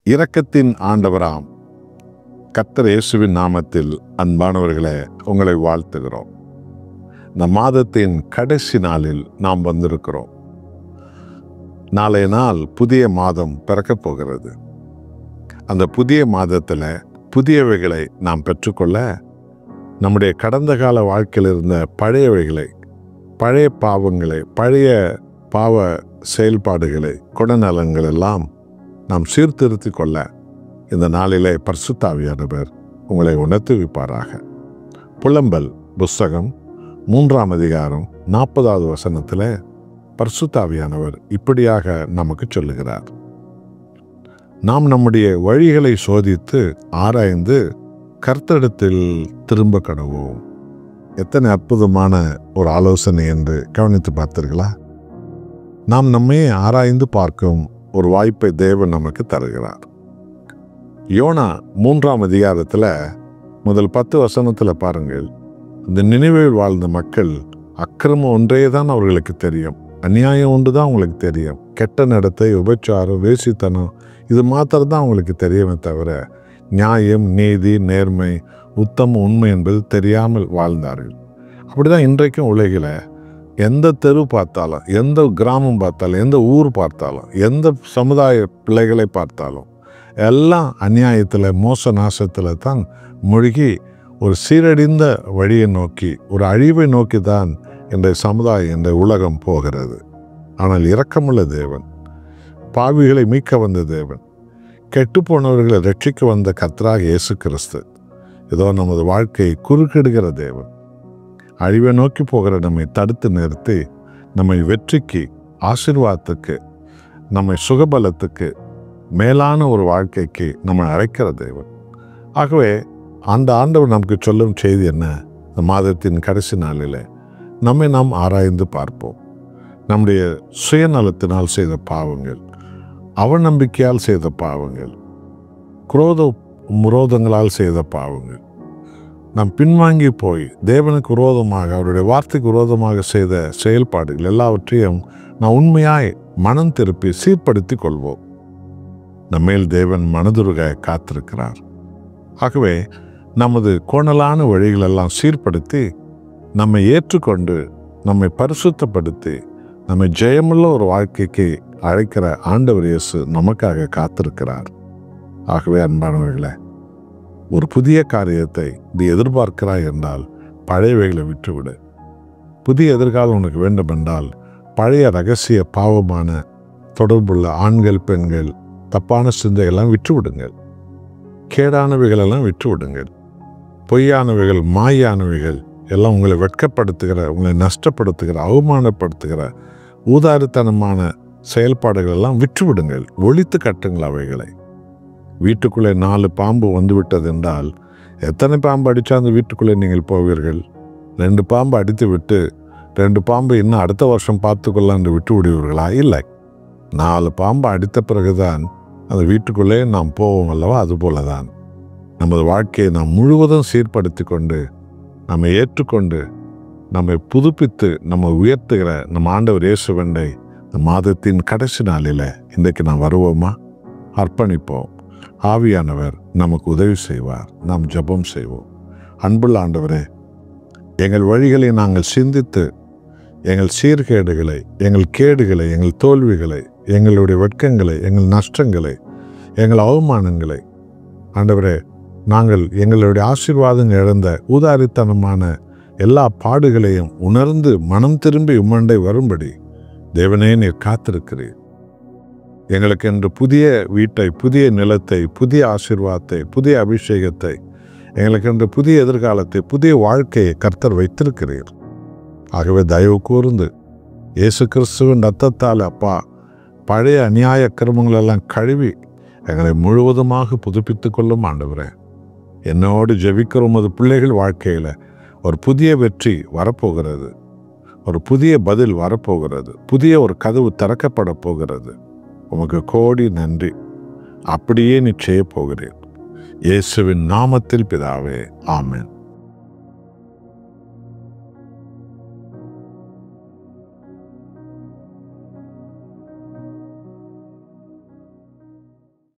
இரக்கத்தின் ஆண்டவராம் கர்த்தர் இயேசுவின் நாமத்தில் அன்பானவர்களே, உங்களை வாழ்த்துகிறோம். இந்த மாதத்தின் கடைசி நாளில் நாம் வந்திருக்கிறோம். நாளைய நாள் புதிய மாதம் பிறக்கப் போகிறது. அந்த புதிய மாதத்தில் புதியவைகளை நாம் பெற்றுக்கொள்ள நம்முடைய கடந்த கால வாழ்க்கையில் இருந்த பழையவைகளை, பழைய பாவங்களை, பழைய பாவ செயல்பாடுகளை, குணநலங்கள் எல்லாம் நாம் சீர்திருத்தி கொள்ள இந்த நாளிலே பரிசுத்த ஆவியானவர் உங்களை உணர்த்துவிப்பாராக. புலம்பல் புஸ்தகம் 3ஆம் அதிகாரம் 40வது வசனத்தில் பரிசுத்த ஆவியானவர் இப்படியாக நமக்கு சொல்லுகிறார். நாம் நம்முடைய வழிகளை சோதித்து ஆராய்ந்து கர்த்தரிடத்தில் திரும்ப கடவோம். எத்தனை அற்புதமான ஒரு ஆலோசனை என்று கவனித்து பார்த்தீர்களா? நாம் நம்மை ஆராய்ந்து பார்க்கும் ஒரு வாய்ப்பை தேவன் நமக்கு தருகிறார். யோனா 3ஆம் அதிகாரத்தில் முதல் 10 வசனத்தில் பாருங்கள். இந்த நினைவில் வாழ்ந்த மக்கள் அக்கிரமம் ஒன்றே தான் அவர்களுக்கு தெரியும், அநியாயம் ஒன்று தான் அவங்களுக்கு தெரியும், கெட்ட நடத்தை, உபச்சாரம், வேசித்தனம், இது மாத்திரம் தான் அவங்களுக்கு தெரியுமே தவிர நியாயம், நீதி, நேர்மை, உத்தமம், உண்மை என்பது தெரியாமல் வாழ்ந்தார்கள். அப்படிதான் இன்றைக்கும் உலகில் எந்த தெரு பார்த்தாலும், எந்த கிராமம் பார்த்தாலும், எந்த ஊர் பார்த்தாலும், எந்த சமுதாய பிள்ளைகளை பார்த்தாலும் எல்லாம் அநியாயத்தில், மோச நாசத்தில் தான் மூழ்கி ஒரு சீரடிந்த வழியை நோக்கி, ஒரு அழிவை நோக்கி தான் இன்றைய சமுதாயம், இந்த உலகம் போகிறது. ஆனால் இரக்கமுள்ள தேவன், பாவிகளை மீட்க வந்த தேவன், கெட்டுப்போனவர்களை ரட்சிக்க வந்த கர்த்தராகிய இயேசு கிறிஸ்து ஏதோ நமது வாழ்க்கையை குறுக்கிடுகிற தேவன், அழிவை நோக்கி போகிற நம்மை தடுத்து நிறுத்தி நம்மை வெற்றிக்கு, ஆசீர்வாதத்துக்கு, நம்மை சுகபலத்துக்கு, மேலான ஒரு வாழ்க்கைக்கு நம்மை அழைக்கிற தேவன். ஆகவே அந்த ஆண்டவர் நமக்கு சொல்லும் செய்தி என்ன? இந்த மாதத்தின் கடைசி நாளில் நம்மை நாம் ஆராய்ந்து பார்ப்போம். நம்முடைய சுயநலத்தினால் செய்த பாவங்கள், அவநம்பிக்கையால் செய்த பாவங்கள், முரோதங்களால் செய்த பாவங்கள், நாம் பின்வாங்கி போய் தேவனுக்கு விரோதமாக, அவருடைய வார்த்தைக்கு விரோதமாக செய்த செயல்பாடுகள் எல்லாவற்றையும் நாம் உண்மையாய் மனம் திருப்பி சீர்படுத்தி கொள்வோம். நம்மேல் தேவன் மனதுருக காத்திருக்கிறார். ஆகவே நமது கோணலான வழிகளெல்லாம் சீர்படுத்தி நம்மை ஏற்றுக்கொண்டு, நம்மை பரிசுத்தப்படுத்தி, நம்மை ஜெயமுள்ள ஒரு வாழ்க்கைக்கு அழைக்கிற ஆண்டவர் இயேசு நமக்காக காத்திருக்கிறார். ஆகவே அன்பானவர்களே, ஒரு புதிய காரியத்தை நீ எதிர்பார்க்கிறாய் என்றால் பழையவைகளை விட்டுவிடு. புதிய எதிர்காலம் உனக்கு வேண்டும் என்றால் பழைய ரகசிய பாவமான தொடர்புள்ள ஆண்கள், பெண்கள், தப்பான சிந்தையெல்லாம் விட்டுவிடுங்கள். கேடானவைகளெல்லாம் விட்டுவிடுங்கள். பொய்யானவைகள், மாயானவைகள் எல்லாம் உங்களை வெட்கப்படுத்துகிற, உங்களை நஷ்டப்படுத்துகிற, அவமானப்படுத்துகிற ஊதாரித்தனமான செயல்பாடுகள் எல்லாம் விட்டுவிடுங்கள். ஒழித்து கட்டுங்கள் அவைகளை. வீட்டுக்குள்ளே 4 பாம்பு வந்துவிட்டது என்றால் எத்தனை பாம்பு அடித்தா அந்த வீட்டுக்குள்ளே நீங்கள் போவீர்கள்? 2 பாம்பு அடித்து விட்டு 2 பாம்பு இன்னும் அடுத்த வருஷம் பார்த்துக்கொள்ளலாம் என்று விட்டு விடுவீர்களா? இல்லை. 4 பாம்பு அடித்த பிறகுதான் அந்த வீட்டுக்குள்ளே நாம் போவோம் அல்லவா? அதுபோல தான் நமது வாழ்க்கையை நாம் முழுவதும் சீர்படுத்தி கொண்டு, நம்மை ஏற்றுக்கொண்டு, நம்மை புதுப்பித்து, நம்ம உயர்த்துகிற நம் ஆண்டவர் இயேசுவண்டை இந்த மாதத்தின் கடைசி நாளில் இன்றைக்கு நாம் வருவோமா? அர்ப்பணிப்போம். ஆவியானவர் நமக்கு உதவி செய்வார். நாம் ஜெபம் செய்வோம். அன்புள்ள ஆண்டவரே, எங்கள் வழிகளை நாங்கள் சிந்தித்து, எங்கள் சீர்கேடுகளை, எங்கள் கேடுகளை, எங்கள் தோல்விகளை, எங்களுடைய வெட்கங்களை, எங்கள் நஷ்டங்களை, எங்கள் அவமானங்களை, ஆண்டவரே, நாங்கள் எங்களுடைய ஆசீர்வாதங்கள் இழந்த ஊதாரித்தனமான எல்லா பாடுகளையும் உணர்ந்து மனம் திரும்பி உம்மண்டை வரும்படி தேவனே நீர் காத்திருக்கிறீர். எங்களுக்கு என்று புதிய வீட்டை, புதிய நிலத்தை, புதிய ஆசீர்வாதத்தை, புதிய அபிஷேகத்தை, எங்களுக்கு என்று புதிய எதிர்காலத்தை, புதிய வாழ்க்கையை கர்த்தர் வைத்திருக்கிறீர். ஆகவே தயவு கூர்ந்து இயேசு கிறிஸ்துவின் ரத்தத்தால் அப்பா, பழைய அநியாய கிரமங்களெல்லாம் கழுவி எங்களை முழுவதுமாக புதுப்பித்து கொள்ளும் ஆண்டவரே. என்னோடு ஜெபிக்கிற உமது பிள்ளைகள் வாழ்க்கையில் ஒரு புதிய வெற்றி வரப்போகிறது, ஒரு புதிய பதில் வரப்போகிறது, புதிய ஒரு கதவு திறக்கப்பட போகிறது. உமக்கு கோடி நன்றி. அப்படியே நீ செய்ய போகிறேன். இயேசுவின் நாமத்தில் பிதாவே, ஆமென்.